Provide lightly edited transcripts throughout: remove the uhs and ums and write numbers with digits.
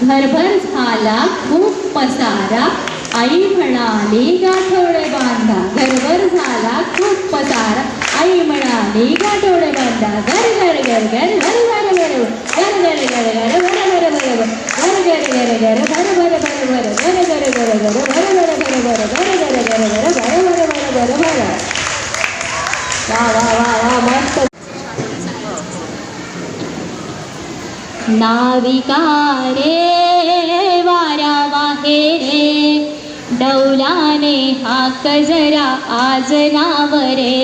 घरभर झाला खूप पसारा, आई म्हणाली गाठोडे बांधा. घरभर झाला खूप पसारा, आई म्हणाली गाठोडे बांधा. घर घर घर घर घर घर घर घर घर घर घर घर घर घर घर घर घर घर घर भर भर भर भर घर घर घर घर भर भर भर भर भर घर घर घर घर भर भर भर भर भर. वा वा वा वा मस्त. नाविका रे वारा वाहे रे, डौलाने हाक जरा आज नाव रे.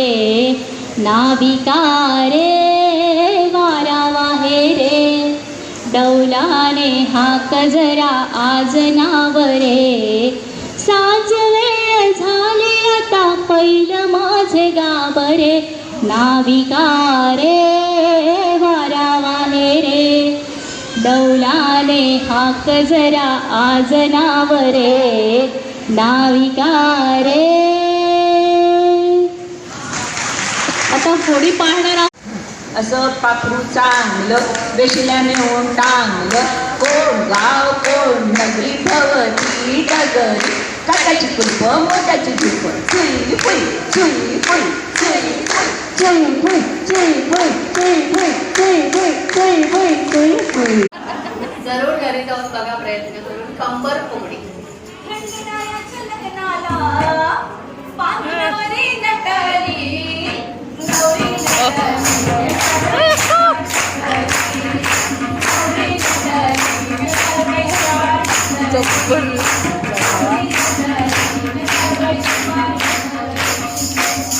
नाविका रे वारा वाहे रे, डौलाने हाक जरा आज नाव रे. साज वेळ झाली आता पहिलं माझे गाव रे. नाविका रे वारा वाहे रे, डौलाने हाक जरा आज नाव रे. नाविका रे. आता होडी पाहणार असं पाखरू चांगलं बेशिल्याने होऊन टांगलं. कोण गाव कोण नगरी भवती डगरी, काकाची कुलप मोठ्याची झुप चुई फुई चुई फुई चुई फुई चुई फुई चुई फुई चुई फुई चुई फुई चुई फुई चुई फुई. जरूर घरी जाऊन बघा, प्रयत्न करून कंबर फुगडी. खंडरायाच्या लग्नाला पांघरावरी नटले